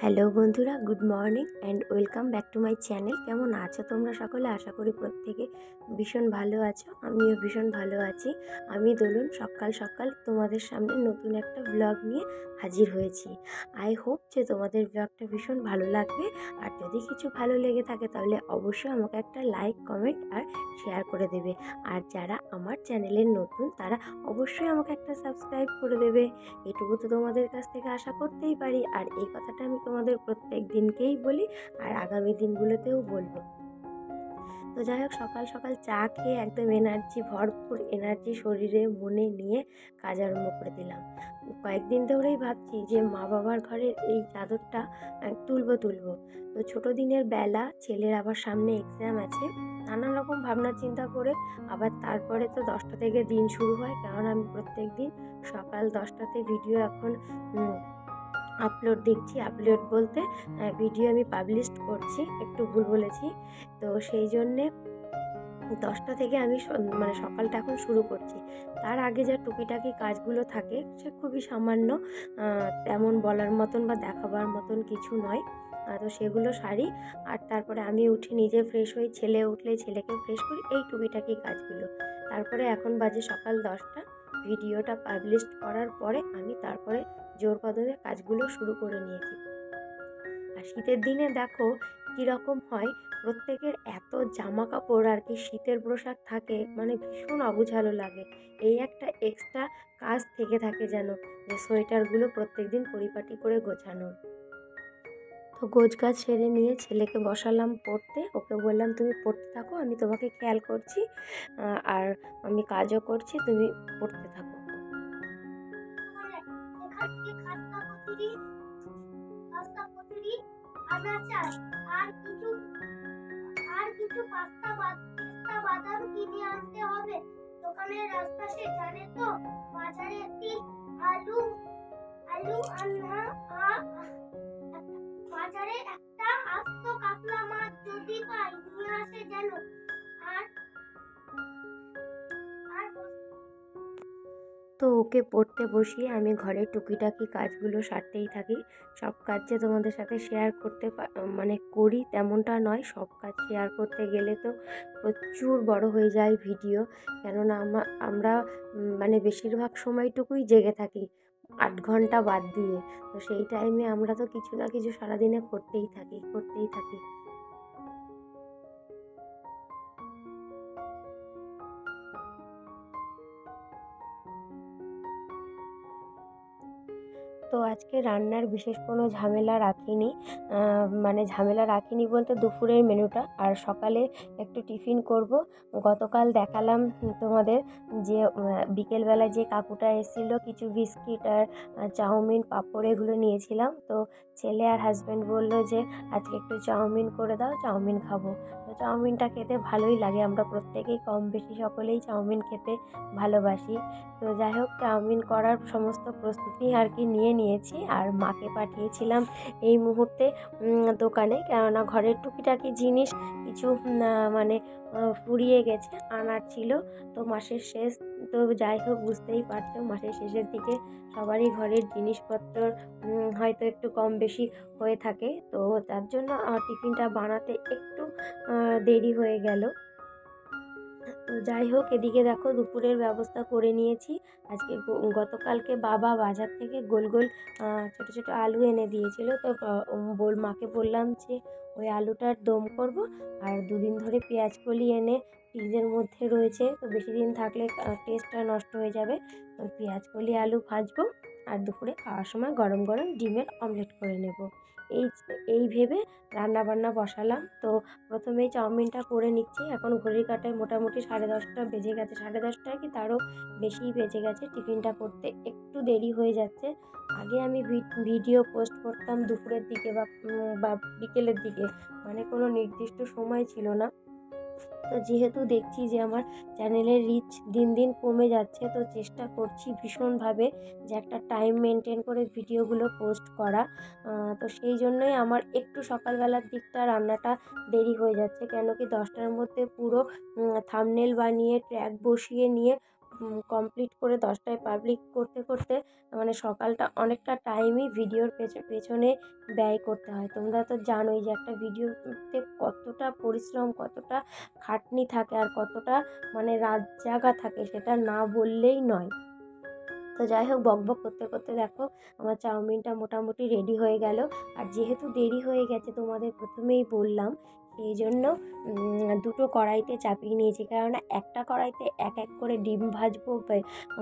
Hello বন্ধুরা, good morning and welcome back to my channel. কেমন আছো তোমরা সকলে? আশা করি প্রত্যেকে ভীষণ ভালো আছো। আমিও ভীষণ ভালো আছি। আমি দোলন সকাল সকাল তোমাদের সামনে নতুন একটা ব্লগ নিয়ে হাজির হয়েছি। আই হোপ যে তোমাদের ব্লগটা ভীষণ ভালো লাগবে। আর যদি কিছু ভালো লেগে থাকে তাহলে অবশ্যই আমাকে একটা লাইক, কমেন্ট আর শেয়ার করে দেবে। আর যারা আমার চ্যানেলের নতুন তারা অবশ্যই আমাকে একটা সাবস্ক্রাইব করে দেবে। এটুকু তো তোমাদের কাছ থেকে আশা করতেই পারি। আর এই কথাটা আমি তোমাদের প্রত্যেক দিনকেই বলি আর আগামী দিনগুলোতেও বলবো। তো যাই হোক, সকাল সকাল চা খেয়ে একদম ভরপুর এনার্জি শরীরে মনে নিয়ে কাজ আরম্ভ করে দিলাম। কয়েকদিন ধরেই ভাবছি যে মা বাবার ঘরের এই চাদরটা তুলবো। তো ছোটো দিনের বেলা, ছেলের আবার সামনে এক্সাম আছে, নানান রকম ভাবনা চিন্তা করে আবার তারপরে তো 10টা থেকে দিন শুরু হয়, কারণ আমি প্রত্যেক দিন সকাল 10টাতে ভিডিও এখন আপলোড দিচ্ছি। আপলোড বলতে ভিডিও আমি পাবলিশ করছি, একটু ভুল বলেছি। তো সেই জন্যে 10টা থেকে আমি সকালটা এখন শুরু করছি। তার আগে যা টুকিটাকি কাজগুলো থাকে সে খুবই সামান্য, তেমন বলার মতন বা দেখাবার মতন কিছু নয়। তো সেগুলো সারি। আর তারপরে আমি উঠে নিজে ফ্রেশ হই, ছেলে উঠলে ছেলেকে ফ্রেশ করি, এই টুকিটাকি কাজগুলো। তারপরে এখন বাজে সকাল 10টা। ভিডিওটা পাবলিশ করার পরে আমি তারপরে জোর কদমে কাজগুলো শুরু করে নিয়েছি। আর শীতের দিনে দেখো কীরকম হয়, প্রত্যেকের এত জামা কাপড় আর কি শীতের পোশাক থাকে, মানে ভীষণ অগোছালো লাগে। এই একটা এক্সট্রা কাজ থেকে থাকে যেন, যে সোয়েটারগুলো প্রত্যেকদিন পরিপাটি করে গোছানোর। তো গোছগাছ সেরে নিয়ে ছেলেকে বসালাম পড়তে। ওকে বললাম তুমি পড়তে থাকো, আমি তোমাকে খেয়াল করছি, আর আমি কাজও করছি, তুমি পড়তে থাকো। আর কিছু পাস্তা বাদাম কিনে আনতে হবে। দোকানের রাস্তা সে জানে তো। বাজারে একটি আলু আলু আনহা বাজারে একটা আস্ত কাতলা মাছ যদি পাই নিয়ে আসে যেন। আর আর তো ওকে পড়তে বসিয়ে আমি ঘরের টুকিটাকি কাজগুলো সারতেই থাকি। সব কাজ যে তোমাদের সাথে শেয়ার করতে করি তেমনটা নয়। সব কাজ শেয়ার করতে গেলে তো প্রচুর বড় হয়ে যায় ভিডিও, কেননা আমরা বেশিরভাগ সময়টুকুই জেগে থাকি, 8 ঘন্টা বাদ দিয়ে। তো সেই টাইমে আমরা তো কিছু না কিছু সারাদিনে করতেই থাকি। তো আজকে রান্নার বিশেষ কোনো ঝামেলা রাখিনি বলতে দুপুরের মেনুটা আর সকালে একটু টিফিন করব। গতকাল দেখালাম তোমাদের যে বিকেলবেলা যে কাকুটা এসেছিলো, কিছু বিস্কিট আর চাউমিন, পাঁপড় এগুলো নিয়েছিলাম। তো ছেলে আর হাজব্যান্ড বলল যে আজকে একটু চাউমিন করে দাও, চাউমিন খাবো। তো চাউমিনটা খেতে ভালোই লাগে, আমরা প্রত্যেকেই কম বেশি সকলেই চাউমিন খেতে ভালোবাসি। তো যাই হোক, চাউমিন করার সমস্ত প্রস্তুতি আর কি নিয়ে নিয়েছি, আর মাকে পাঠিয়েছিলাম এই মুহূর্তে দোকানে, কেননা ঘরের টুকিটাকি জিনিস কিছু ফুরিয়ে গেছে, আনার ছিল। তো মাসের শেষ, তো যাই হোক বুঝতেই পারছো মাসের শেষের দিকে সবারই ঘরের জিনিসপত্র হয়তো একটু কম বেশি হয়ে থাকে। তো তার জন্য টিফিনটা বানাতে একটু দেরি হয়ে গেল। তো যাই হোক, এদিকে দেখো দুপুরের ব্যবস্থা করে নিয়েছি। আজকে গতকালকে বাবা বাজার থেকে গোল গোল ছোটো ছোটো আলু এনে দিয়েছিল। তো মাকে বললাম যে ওই আলুটার দম করব। আর দুদিন ধরে পেঁয়াজ কলি এনে ফ্রিজের মধ্যে রয়েছে, তো বেশি দিন থাকলে টেস্টটা নষ্ট হয়ে যাবে। তো পেঁয়াজ কলি আলু ভাজবো আর দুপুরে খাওয়ার সময় গরম গরম ডিমের অমলেট করে নেব। এই এই ভেবে রান্নাবান্না বসালাম। তো প্রথমেই চাউমিনটা করে নিচ্ছি। এখন ঘড়ির কাঁটায় মোটামুটি 10:30 বেজে গেছে, 10:30 কি তারও বেশিই বেজে গেছে। টিফিনটা করতে একটু দেরি হয়ে যাচ্ছে। আগে আমি ভিডিও পোস্ট করতাম দুপুরের দিকে বা বিকেলের দিকে, কোনো নির্দিষ্ট সময় ছিল না। তো যেহেতু দেখছি যে আমার চ্যানেলের রিচ দিন দিন কমে যাচ্ছে, তো চেষ্টা করছি ভীষণভাবে যে একটা টাইম মেনটেন করে ভিডিওগুলো পোস্ট করা। তো সেই জন্যই আমার একটু সকালবেলার দিকটা রান্নাটা দেরি হয়ে যাচ্ছে, কেন কি 10টার মধ্যে পুরো থাম্বনেল বানিয়ে ট্র্যাক বসিয়ে নিয়ে কমপ্লিট করে 10টায় পাবলিক করতে করতে মানে সকালটা অনেকটা টাইমই ভিডিওর পেছনে ব্যয় করতে হয়। তোমরা তো জানোই যে একটা ভিডিওতে কতটা পরিশ্রম, কতটা খাটনি থাকে আর কতটা মানে রাত জাগা থাকে, সেটা না বললেই নয়। তো যাই হোক, বকবক করতে করতে দেখো আমার চাউমিনটা মোটামুটি রেডি হয়ে গেল। আর যেহেতু দেরি হয়ে গেছে তোমাদের প্রথমেই বললাম, সেই জন্য দুটো কড়াইতে চাপিয়ে নিয়েছি, কেননা একটা কড়াইতে এক এক করে ডিম ভাজবো,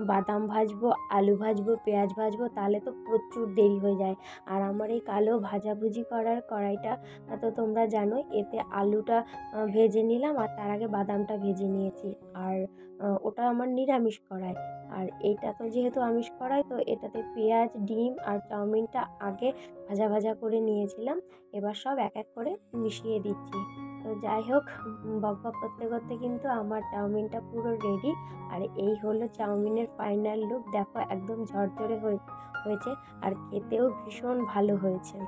বাদাম ভাজবো, আলু ভাজবো, পেঁয়াজ ভাজবো, তাহলে তো প্রচুর দেরি হয়ে যায়। আর আমার এই কালো ভাজাভুজি করার কড়াইটা তো তোমরা জানোই, এতে আলুটা ভেজে নিলাম আর তার আগে বাদামটা ভেজে নিয়েছি। আর ওটা আমার নিরামিষ কড়াই। আর এটা তো যেহেতু আমিষ কড়াই, তো এটাতে পেঁয়াজ, ডিম আর চাউমিনটা আগে ভাজা ভাজা করে নিয়েছিলাম। এবার সব এক এক করে মিশিয়ে দিচ্ছি। তো যাই হোক, বকবক করতে করতে কিন্তু আমার চাউমিনটা পুরো রেডি। আর এই হলো চাউমিনের ফাইনাল লুক। দেখো একদম ঝরঝরে হয়েছে আর খেতেও ভীষণ ভালো হয়েছে।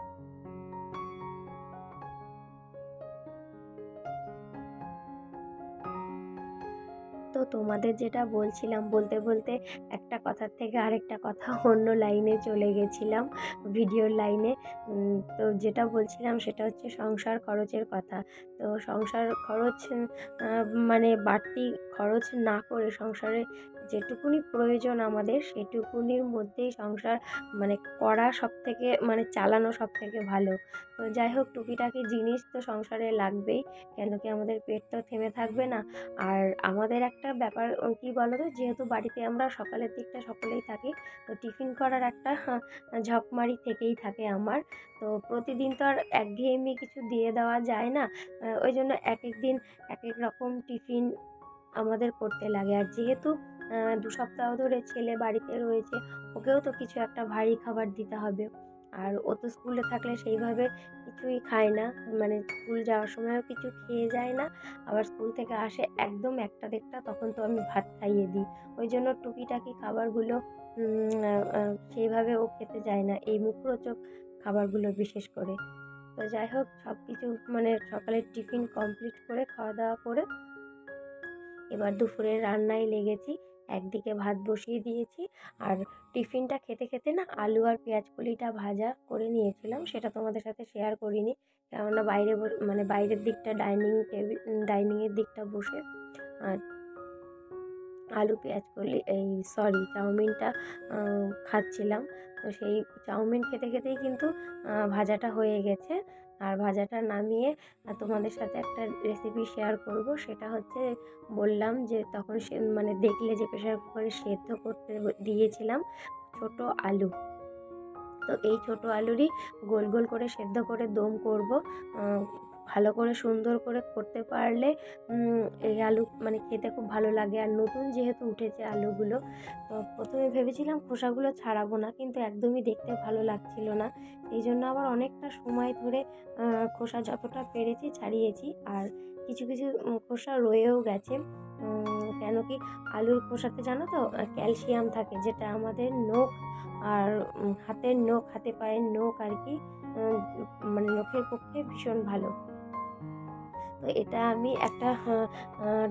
তো তোমাদের যেটা বলছিলাম, বলতে বলতে একটা কথার থেকে আরেকটা কথা অন্য লাইনে চলে গেছিলাম, ভিডিওর লাইনে। তো যেটা বলছিলাম সেটা হচ্ছে সংসার খরচের কথা। তো সংসার খরচ মানে বাড়তি খরচ না করে সংসারে যেটুকুনি প্রয়োজন আমাদের সেটুকুনির মধ্যেই সংসার মানে করা সবথেকে মানে চালানো সবথেকে ভালো। তো যাই হোক, টুকিটাকি জিনিস তো সংসারে লাগবেই, কেন কি আমাদের পেট তো থেমে থাকবে না। আর আমাদের একটা ব্যাপার কী বলো তো, যেহেতু বাড়িতে আমরা সকালের দিকটা সকলেই থাকি, তো টিফিন করার একটা ঝকমারি থেকেই থাকে আমার। তো প্রতিদিন তো আর একঘেয়েমি কিছু দিয়ে দেওয়া যায় না। ওই জন্য এক এক দিন এক এক রকম টিফিন আমাদের করতে লাগে। আর যেহেতু 2 সপ্তাহ ধরে ছেলে বাড়িতে রয়েছে, ওকেও তো কিছু একটা ভারী খাবার দিতে হবে। আর ও তো স্কুলে থাকলে সেইভাবে কিছুই খায় না, মানে স্কুল যাওয়ার সময়ও কিছু খেয়ে যায় না। আবার স্কুল থেকে আসে একদম 1টা-1:30, তখন তো আমি ভাত খাইয়ে দিই। ওই জন্য টুকিটাকি খাবারগুলো সেইভাবে ও খেতে চায় না, এই মুখরোচক খাবারগুলো বিশেষ করে। তো যাই হোক, সব কিছু মানে সকালের টিফিন কমপ্লিট করে খাওয়া দাওয়া করে এবার দুপুরের রান্নায় লেগেছি। একদিকে ভাত বসিয়ে দিয়েছি। আর টিফিনটা খেতে খেতে না আলু আর পেঁয়াজ কলিটা ভাজা করে নিয়েছিলাম, সেটা তোমাদের সাথে শেয়ার করিনি। কেননা বাইরে মানে বাইরের দিকটা ডাইনিংয়ের দিকটা বসে আলু পেঁয়াজ কলি চাউমিনটা খাচ্ছিলাম। তো সেই চাউমিন খেতে খেতেই কিন্তু ভাজাটা হয়ে গেছে। আর ভাজাটা নামিয়ে তোমাদের সাথে একটা রেসিপি শেয়ার করব। সেটা হচ্ছে, বললাম যে তখন মানে দেখলে যে প্রেশার কুকারে সেদ্ধ করতে দিয়েছিলাম ছোট আলু। তো এই ছোট আলুরই গোল গোল করে সেদ্ধ করে দম করব। ভালো করে সুন্দর করে করতে পারলে এই আলু মানে খেতে খুব ভালো লাগে। আর নতুন যেহেতু উঠেছে আলুগুলো, তো প্রথমে ভেবেছিলাম খোসাগুলো ছাড়াবো না, কিন্তু একদমই দেখতে ভালো লাগছিল না। এই জন্য আবার অনেকটা সময় ধরে খোসা যতটা পেরেছি ছাড়িয়েছি। আর কিছু কিছু খোসা রয়েও গেছে। কেন কি আলুর খোসাতে জানো তো ক্যালসিয়াম থাকে, যেটা আমাদের নখ আর হাতের নখ, হাতে পায়ের নখ আর কি, মানে নখের পক্ষে ভীষণ ভালো। তো এটা আমি একটা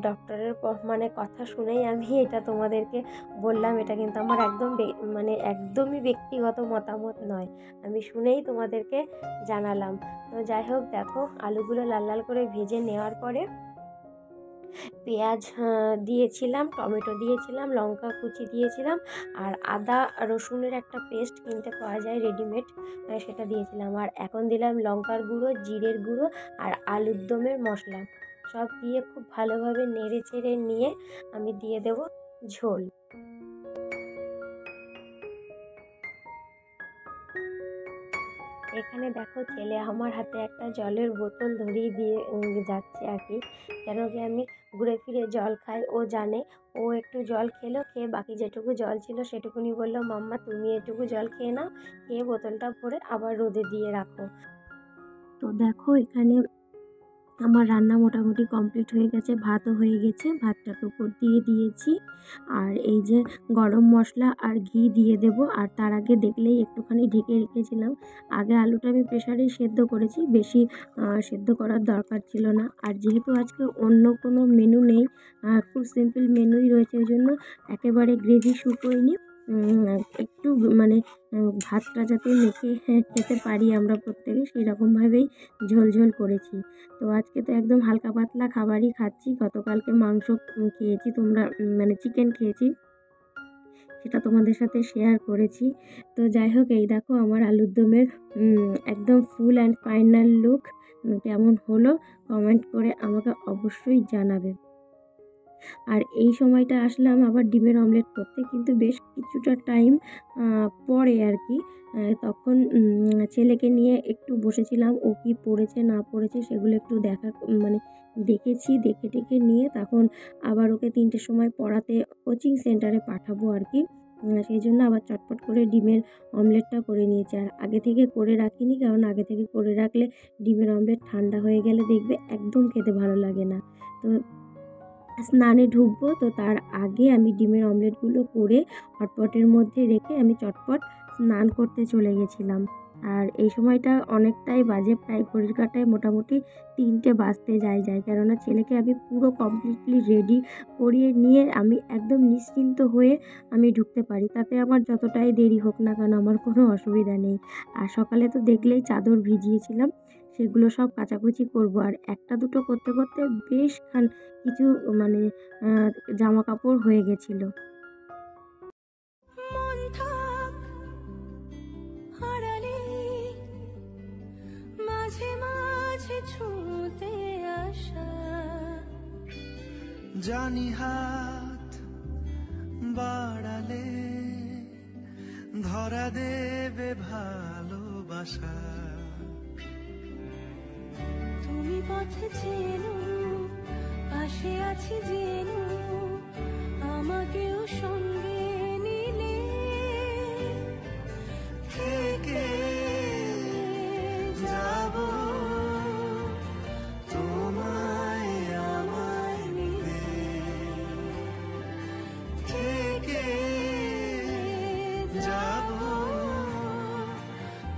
ডক্টরের মানে কথা শুনেই আমি এটা তোমাদেরকে বললাম। এটা কিন্তু আমার একদম মানে একদমই ব্যক্তিগত মতামত নয়, আমি শুনেই তোমাদেরকে জানালাম। তো যাই হোক, দেখো আলুগুলো লাল লাল করে ভেজে নেওয়ার পরে পেঁয়াজ দিয়েছিলাম, টমেটো দিয়েছিলাম, লঙ্কা কুচি দিয়েছিলাম, আর আদা রসুনের একটা পেস্ট কিনতে পাওয়া যায় রেডিমেড, সেটা দিয়েছিলাম। আর এখন দিলাম লঙ্কার গুঁড়ো, জিরের গুঁড়ো আর আলুর দমের মশলা। সব দিয়ে খুব ভালোভাবে নেড়ে চেড়ে নিয়ে আমি দিয়ে দেব ঝোল। এখানে দেখো ছেলে আমার হাতে একটা জলের বোতল ধরিয়ে দিয়ে যাচ্ছে আর কি, কেন কি আমি ঘুরে ফিরে জল খাই, ও জানে। ও একটু জল খেলো, খেয়ে বাকি যেটুকু জল ছিল সেটুকুনি বললো, মাম্মা তুমি এটুকু জল খেয়ে নাও, খেয়ে বোতলটা ভরে আবার রোদে দিয়ে রাখো। তো দেখো এখানে আমার রান্না মোটামুটি কমপ্লিট হয়ে গেছে, ভাতও হয়ে গেছে, ভাতটাকে উপর দিয়ে দিয়েছি। আর এই যে গরম মশলা আর ঘি দিয়ে দেব। আর তার আগে দেখলেই একটুখানি ঢেকে রেখেছিলাম। আগে আলুটা আমি প্রেসারেই সেদ্ধ করেছি, বেশি সেদ্ধ করার দরকার ছিল না। আর যেহেতু আজকে অন্য কোনো মেনু নেই, খুব সিম্পল মেনুই রয়েছে, ওই জন্য একেবারে গ্রেভি শুকোয়নি, একটু মানে ভাতটা যাতে মেখে খেতে পারি আমরা প্রত্যেকে, সেই রকমভাবেই ঝোল ঝোল করেছি। তো আজকে তো একদম হালকা পাতলা খাবারই খাচ্ছি। গতকালকে মাংস খেয়েছি, তোমরা মানে চিকেন খেয়েছি, সেটা তোমাদের সাথে শেয়ার করেছি। তো যাই হোক, এই দেখো আমার আলুর দমের একদম ফুল অ্যান্ড ফাইনাল লুক কেমন হলো কমেন্ট করে আমাকে অবশ্যই জানাবে। আর এই সময়টা আসলাম আবার ডিমের অমলেট করতে, কিন্তু বেশ কিছুটা টাইম পরে আর কি। তখন ছেলেকে নিয়ে একটু বসেছিলাম, ও কি পড়েছে না পড়েছে সেগুলো একটু মানে দেখেছি, দেখে টেখে নিয়ে তখন আবার ওকে 3টের সময় পড়াতে কোচিং সেন্টারে পাঠাবো আর কি। সেই জন্য আবার চটপট করে ডিমের অমলেটটা করে নিয়েছি। আর আগে থেকে করে রাখিনি, কারণ আগে থেকে করে রাখলে ডিমের অমলেট ঠান্ডা হয়ে গেলে দেখবে একদম খেতে ভালো লাগে না। তো স্নানে ঢুকবো, তো তার আগে আমি ডিমের অমলেটগুলো করে হটপটের মধ্যে রেখে আমি চটপট স্নান করতে চলে গেছিলাম। আর এই সময়টা অনেকটাই বাজে, প্রায় ঘড়ির কাঁটায় মোটামুটি 3টে বাজতে যায়, কেননা ছেলেকে আমি পুরো কমপ্লিটলি রেডি করিয়ে নিয়ে আমি একদম নিশ্চিন্ত হয়ে আমি ঢুকতে পারি, তাতে আমার যতটাই দেরি হোক না কেন আমার কোনো অসুবিধা নেই। আর সকালে তো দেখলেই চাদর ভিজিয়েছিলাম, সেগুলো সব কাচাকুচি করব। আর একটা দুটো করতে করতে বেশ কিছু মানে জামা কাপড় হয়ে গেছিল। মন থাক হারালে মাঝে মাঝে ছুঁতে আসা, জানি হাত বাড়ালে ধরা দেবে ভালোবাসা। তুমি পথে চেনো, পাশে আছি জেনো, আমাকেও সঙ্গে নিলে থেকে যাব তোমায় আমায় মিলে, থেকে যাব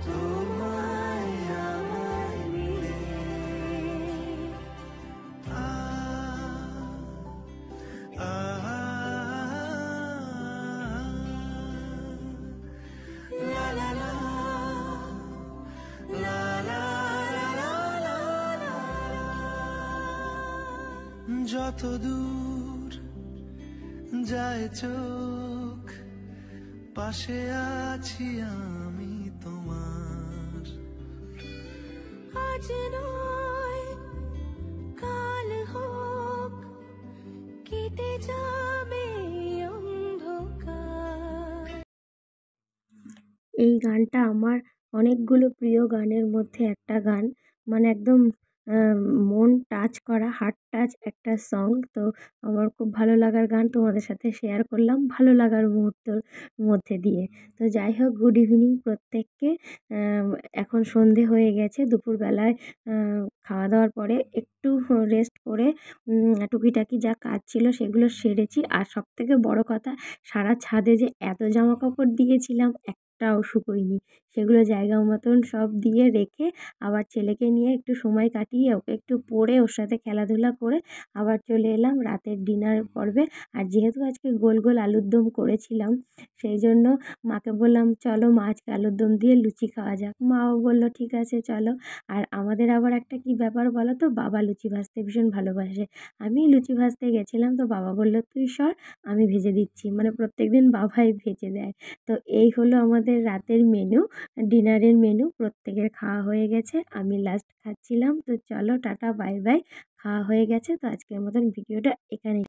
তোমায় আমায় মিলে। La la la, la la la la la la, যত দূর যায় চোখ পাশে আছি আমি তোমার, আজ নয় কাল হোক কেটে যাবে অন্ধকার। এই গানটা আমার অনেকগুলো প্রিয় গানের মধ্যে একটা গান, মানে একদম মন টাচ করা, হার্ট টাচ একটা সং। তো আমার খুব ভালো লাগার গান তোমাদের সাথে শেয়ার করলাম ভালো লাগার মুহূর্তর মধ্যে দিয়ে। তো যাই হোক, গুড ইভিনিং প্রত্যেককে। এখন সন্ধে হয়ে গেছে, দুপুরবেলায় খাওয়া দাওয়ার পরে একটু রেস্ট করে টুকিটাকি যা কাজ ছিল সেগুলো সেরেছি। আর সবথেকে বড় কথা, সারা ছাদে যে এত জামা কাপড় দিয়েছিলাম একটাও শুকোয়নি, সেগুলো জায়গা মতন সব দিয়ে রেখে আবার ছেলেকে নিয়ে একটু সময় কাটিয়ে ওকে একটু পড়ে ওর সাথে খেলাধুলা করে আবার চলে এলাম রাতের ডিনার পর্বে। আর যেহেতু আজকে গোল গোল আলুর দম করেছিলাম, সেই জন্য মাকে বললাম চলো মা আজকে আলুর দম দিয়ে লুচি খাওয়া যাক। মাও বললো ঠিক আছে চলো। আর আমাদের আবার একটা কি ব্যাপার বলো তো, বাবা লুচি ভাজতে ভীষণ ভালোবাসে। আমি লুচি ভাজতে গেছিলাম, তো বাবা বললো তুই সর আমি ভেজে দিচ্ছি, মানে প্রত্যেকদিন বাবাই ভেজে দেয়। তো এই হলো আমাদের রাতের মেনু, ডিনারের মেনু। প্রত্যেকের খাওয়া হয়ে গেছে, আমি লাস্ট খাচ্ছিলাম। তো চলো টাটা বাই বাই, খাওয়া হয়ে গেছে। তো আজকের মতন ভিডিওটা এখানে